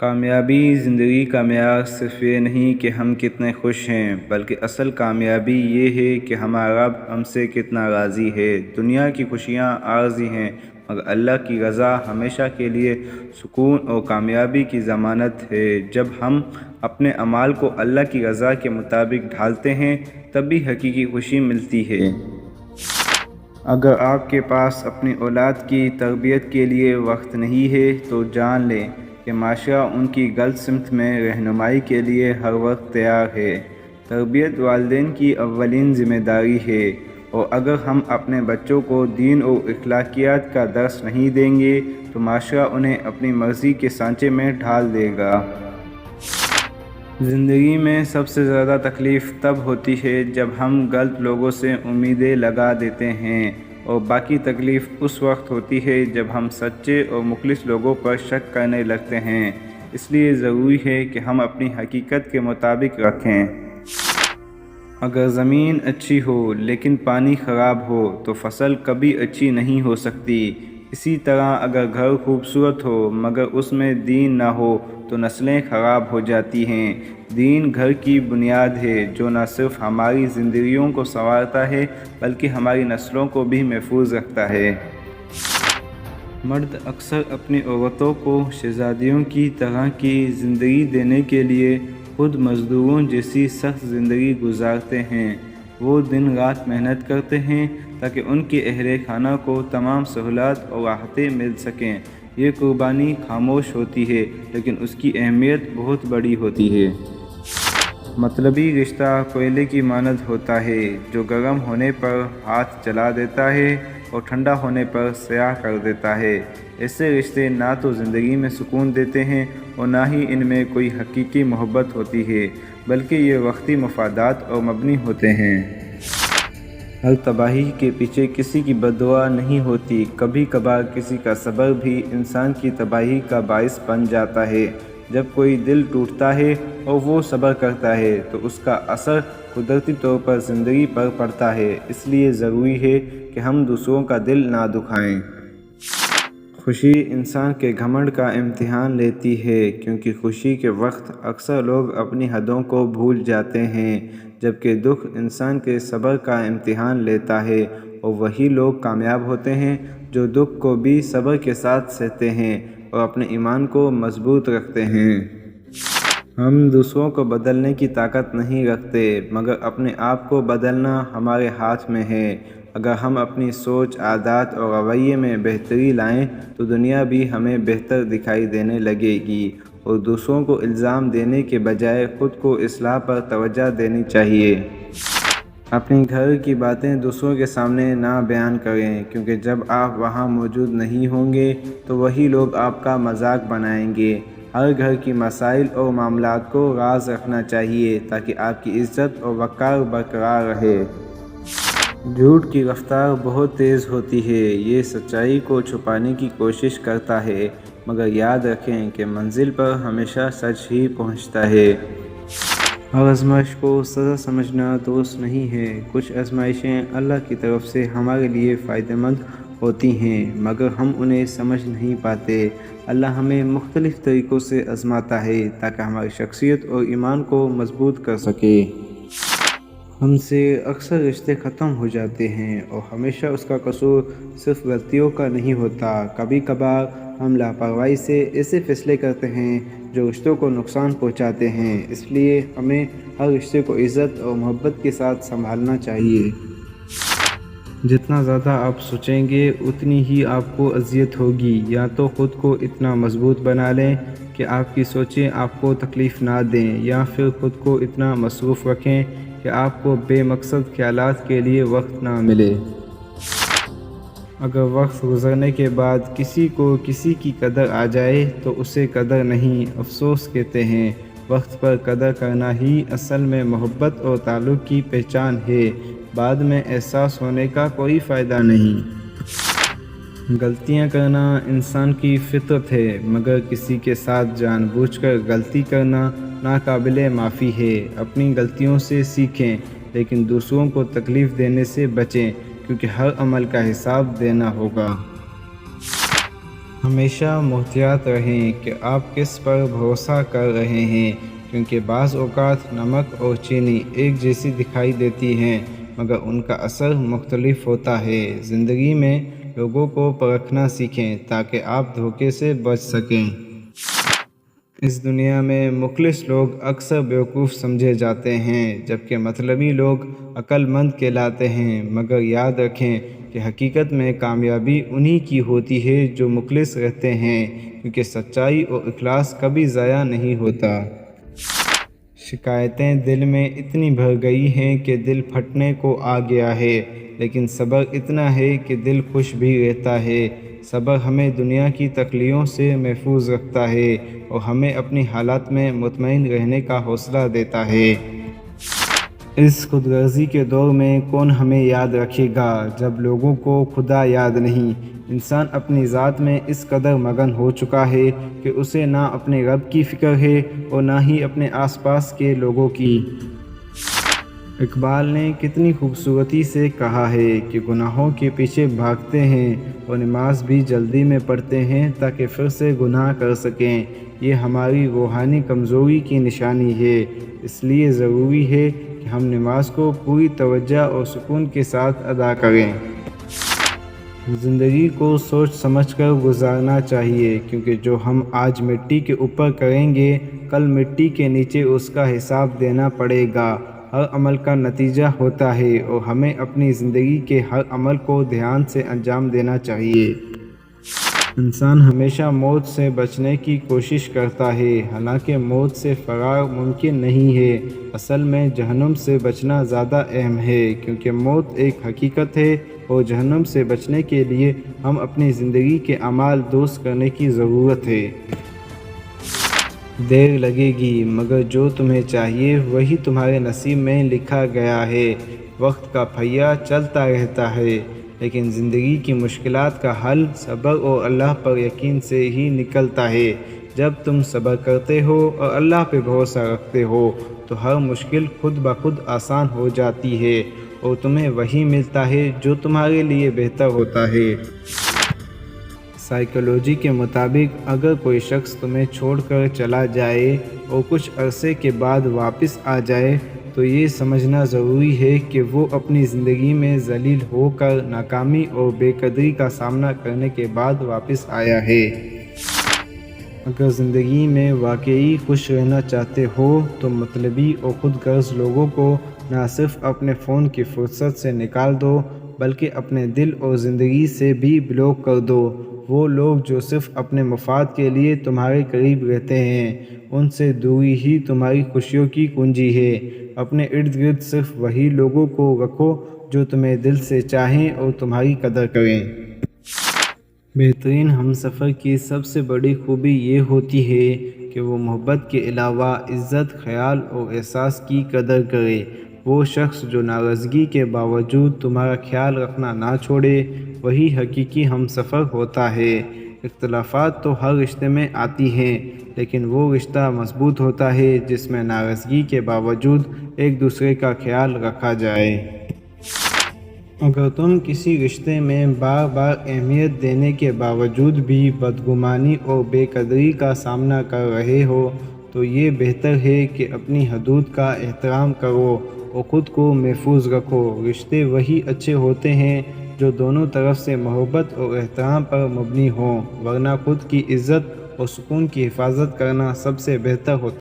کامیابی زندگی کا معیار صرف یہ نہیں کہ ہم کتنے خوش ہیں، بلکہ اصل کامیابی یہ ہے کہ ہمارا رب ہم سے کتنا راضی ہے۔ دنیا کی خوشیاں عارضی ہیں، مگر اللہ کی رضا ہمیشہ کے لیے سکون اور کامیابی کی ضمانت ہے۔ جب ہم اپنے اعمال کو اللہ کی رضا کے مطابق ڈھالتے ہیں، تبھی حقیقی خوشی ملتی ہے۔ اگر آپ کے پاس اپنی اولاد کی تربیت کے لیے وقت نہیں ہے تو جان لیں کہ معاشرہ ان کی غلط سمت میں رہنمائی کے لیے ہر وقت تیار ہے۔ تربیت والدین کی اولین ذمہ داری ہے، اور اگر ہم اپنے بچوں کو دین اور اخلاقیات کا درس نہیں دیں گے تو معاشرہ انہیں اپنی مرضی کے سانچے میں ڈھال دے گا۔ زندگی میں سب سے زیادہ تکلیف تب ہوتی ہے جب ہم غلط لوگوں سے امیدیں لگا دیتے ہیں، اور باقی تکلیف اس وقت ہوتی ہے جب ہم سچے اور مخلص لوگوں پر شک کرنے لگتے ہیں۔ اس لیے ضروری ہے کہ ہم اپنی حقیقت کے مطابق رکھیں۔ اگر زمین اچھی ہو لیکن پانی خراب ہو تو فصل کبھی اچھی نہیں ہو سکتی۔ اسی طرح اگر گھر خوبصورت ہو مگر اس میں دین نہ ہو تو نسلیں خراب ہو جاتی ہیں۔ دین گھر کی بنیاد ہے جو نہ صرف ہماری زندگیوں کو سنوارتا ہے بلکہ ہماری نسلوں کو بھی محفوظ رکھتا ہے۔ مرد اکثر اپنی عورتوں کو شہزادیوں کی طرح کی زندگی دینے کے لیے خود مزدوروں جیسی سخت زندگی گزارتے ہیں۔ وہ دن رات محنت کرتے ہیں تاکہ ان کے اہل خانہ کو تمام سہولات اور راحتیں مل سکیں۔ یہ قربانی خاموش ہوتی ہے لیکن اس کی اہمیت بہت بڑی ہوتی ہے۔ مطلبی رشتہ کوئلے کی مانند ہوتا ہے جو گرم ہونے پر ہاتھ جلا دیتا ہے اور ٹھنڈا ہونے پر سیاہ کر دیتا ہے۔ ایسے رشتے نہ تو زندگی میں سکون دیتے ہیں اور نہ ہی ان میں کوئی حقیقی محبت ہوتی ہے، بلکہ یہ وقتی مفادات اور مبنی ہوتے ہیں۔ ہر تباہی کے پیچھے کسی کی بد دعا نہیں ہوتی، کبھی کبھار کسی کا صبر بھی انسان کی تباہی کا باعث بن جاتا ہے۔ جب کوئی دل ٹوٹتا ہے اور وہ صبر کرتا ہے تو اس کا اثر قدرتی طور پر زندگی پر پڑتا ہے۔ اس لیے ضروری ہے کہ ہم دوسروں کا دل نہ دکھائیں۔ خوشی انسان کے گھمنڈ کا امتحان لیتی ہے، کیونکہ خوشی کے وقت اکثر لوگ اپنی حدوں کو بھول جاتے ہیں، جبکہ دکھ انسان کے صبر کا امتحان لیتا ہے، اور وہی لوگ کامیاب ہوتے ہیں جو دکھ کو بھی صبر کے ساتھ سہتے ہیں اور اپنے ایمان کو مضبوط رکھتے ہیں۔ ہم دوسروں کو بدلنے کی طاقت نہیں رکھتے، مگر اپنے آپ کو بدلنا ہمارے ہاتھ میں ہے۔ اگر ہم اپنی سوچ، عادات اور رویے میں بہتری لائیں تو دنیا بھی ہمیں بہتر دکھائی دینے لگے گی، اور دوسروں کو الزام دینے کے بجائے خود کو اصلاح پر توجہ دینی چاہیے۔ اپنی گھر کی باتیں دوسروں کے سامنے نہ بیان کریں، کیونکہ جب آپ وہاں موجود نہیں ہوں گے تو وہی لوگ آپ کا مذاق بنائیں گے۔ ہر گھر کی مسائل اور معاملات کو راز رکھنا چاہیے تاکہ آپ کی عزت اور وقار برقرار رہے۔ جھوٹ کی رفتار بہت تیز ہوتی ہے، یہ سچائی کو چھپانے کی کوشش کرتا ہے، مگر یاد رکھیں کہ منزل پر ہمیشہ سچ ہی پہنچتا ہے۔ ہر آزمائش کو سزا سمجھنا درست نہیں ہے۔ کچھ آزمائشیں اللہ کی طرف سے ہمارے لیے فائدہ مند ہوتی ہیں، مگر ہم انہیں سمجھ نہیں پاتے۔ اللہ ہمیں مختلف طریقوں سے آزماتا ہے تاکہ ہماری شخصیت اور ایمان کو مضبوط کر سکے۔ ہم سے اکثر رشتے ختم ہو جاتے ہیں اور ہمیشہ اس کا قصور صرف غلطیوں کا نہیں ہوتا۔ کبھی کبھار ہم لاپرواہی سے ایسے فیصلے کرتے ہیں جو رشتوں کو نقصان پہنچاتے ہیں۔ اس لیے ہمیں ہر رشتے کو عزت اور محبت کے ساتھ سنبھالنا چاہیے۔ جتنا زیادہ آپ سوچیں گے اتنی ہی آپ کو اذیت ہوگی۔ یا تو خود کو اتنا مضبوط بنا لیں کہ آپ کی سوچیں آپ کو تکلیف نہ دیں، یا پھر خود کو اتنا مصروف رکھیں کہ آپ کو بے مقصد خیالات کے لیے وقت نہ ملے۔ اگر وقت گزرنے کے بعد کسی کو کسی کی قدر آ جائے تو اسے قدر نہیں، افسوس کہتے ہیں۔ وقت پر قدر کرنا ہی اصل میں محبت اور تعلق کی پہچان ہے، بعد میں احساس ہونے کا کوئی فائدہ نہیں۔ غلطیاں کرنا انسان کی فطرت ہے، مگر کسی کے ساتھ جان بوجھ کر غلطی کرنا ناقابل معافی ہے۔ اپنی غلطیوں سے سیکھیں لیکن دوسروں کو تکلیف دینے سے بچیں، کیونکہ ہر عمل کا حساب دینا ہوگا۔ ہمیشہ محتاط رہیں کہ آپ کس پر بھروسہ کر رہے ہیں، کیونکہ بعض اوقات نمک اور چینی ایک جیسی دکھائی دیتی ہیں مگر ان کا اثر مختلف ہوتا ہے۔ زندگی میں لوگوں کو پرکھنا سیکھیں تاکہ آپ دھوکے سے بچ سکیں۔ اس دنیا میں مخلص لوگ اکثر بیوقوف سمجھے جاتے ہیں جبکہ مطلبی لوگ عقل مند کہلاتے ہیں، مگر یاد رکھیں کہ حقیقت میں کامیابی انہی کی ہوتی ہے جو مخلص رہتے ہیں، کیونکہ سچائی اور اخلاص کبھی ضائع نہیں ہوتا۔ شکایتیں دل میں اتنی بھر گئی ہیں کہ دل پھٹنے کو آ گیا ہے، لیکن صبر اتنا ہے کہ دل خوش بھی رہتا ہے۔ صبر ہمیں دنیا کی تکلیفوں سے محفوظ رکھتا ہے اور ہمیں اپنی حالات میں مطمئن رہنے کا حوصلہ دیتا ہے۔ اس خود غرضی کے دور میں کون ہمیں یاد رکھے گا جب لوگوں کو خدا یاد نہیں؟ انسان اپنی ذات میں اس قدر مگن ہو چکا ہے کہ اسے نہ اپنے رب کی فکر ہے اور نہ ہی اپنے آس پاس کے لوگوں کی۔ اقبال نے کتنی خوبصورتی سے کہا ہے کہ گناہوں کے پیچھے بھاگتے ہیں اور نماز بھی جلدی میں پڑھتے ہیں تاکہ پھر سے گناہ کر سکیں۔ یہ ہماری روحانی کمزوری کی نشانی ہے، اس لیے ضروری ہے کہ ہم نماز کو پوری توجہ اور سکون کے ساتھ ادا کریں۔ زندگی کو سوچ سمجھ کر گزارنا چاہیے، کیونکہ جو ہم آج مٹی کے اوپر کریں گے کل مٹی کے نیچے اس کا حساب دینا پڑے گا۔ ہر عمل کا نتیجہ ہوتا ہے اور ہمیں اپنی زندگی کے ہر عمل کو دھیان سے انجام دینا چاہیے۔ انسان ہمیشہ موت سے بچنے کی کوشش کرتا ہے، حالانکہ موت سے فرار ممکن نہیں ہے۔ اصل میں جہنم سے بچنا زیادہ اہم ہے، کیونکہ موت ایک حقیقت ہے اور جہنم سے بچنے کے لیے ہم اپنی زندگی کے اعمال درست کرنے کی ضرورت ہے۔ دیر لگے گی مگر جو تمہیں چاہیے وہی تمہارے نصیب میں لکھا گیا ہے۔ وقت کا پہیہ چلتا رہتا ہے، لیکن زندگی کی مشکلات کا حل صبر اور اللہ پر یقین سے ہی نکلتا ہے۔ جب تم صبر کرتے ہو اور اللہ پہ بھروسہ رکھتے ہو تو ہر مشکل خود بخود آسان ہو جاتی ہے اور تمہیں وہی ملتا ہے جو تمہارے لیے بہتر ہوتا ہے۔ سائیکالوجی کے مطابق اگر کوئی شخص تمہیں چھوڑ کر چلا جائے اور کچھ عرصے کے بعد واپس آ جائے تو یہ سمجھنا ضروری ہے کہ وہ اپنی زندگی میں ذلیل ہو کر ناکامی اور بے قدری کا سامنا کرنے کے بعد واپس آیا ہے۔ اگر زندگی میں واقعی خوش رہنا چاہتے ہو تو مطلبی اور خود غرض لوگوں کو نہ صرف اپنے فون کی فرصت سے نکال دو بلکہ اپنے دل اور زندگی سے بھی بلاک کر دو۔ وہ لوگ جو صرف اپنے مفاد کے لیے تمہارے قریب رہتے ہیں، ان سے دوری ہی تمہاری خوشیوں کی کنجی ہے۔ اپنے ارد گرد صرف وہی لوگوں کو رکھو جو تمہیں دل سے چاہیں اور تمہاری قدر کریں۔ بہترین ہمسفر کی سب سے بڑی خوبی یہ ہوتی ہے کہ وہ محبت کے علاوہ عزت، خیال اور احساس کی قدر کرے۔ وہ شخص جو ناراضگی کے باوجود تمہارا خیال رکھنا نہ چھوڑے وہی حقیقی ہمسفر ہوتا ہے۔ اختلافات تو ہر رشتے میں آتی ہیں، لیکن وہ رشتہ مضبوط ہوتا ہے جس میں ناراضگی کے باوجود ایک دوسرے کا خیال رکھا جائے۔ اگر تم کسی رشتے میں بار بار اہمیت دینے کے باوجود بھی بدگمانی اور بے قدری کا سامنا کر رہے ہو تو یہ بہتر ہے کہ اپنی حدود کا احترام کرو اور خود کو محفوظ رکھو۔ رشتے وہی اچھے ہوتے ہیں جو دونوں طرف سے محبت اور احترام پر مبنی ہوں، ورنہ خود کی عزت اور سکون کی حفاظت کرنا سب سے بہتر ہوتا ہے۔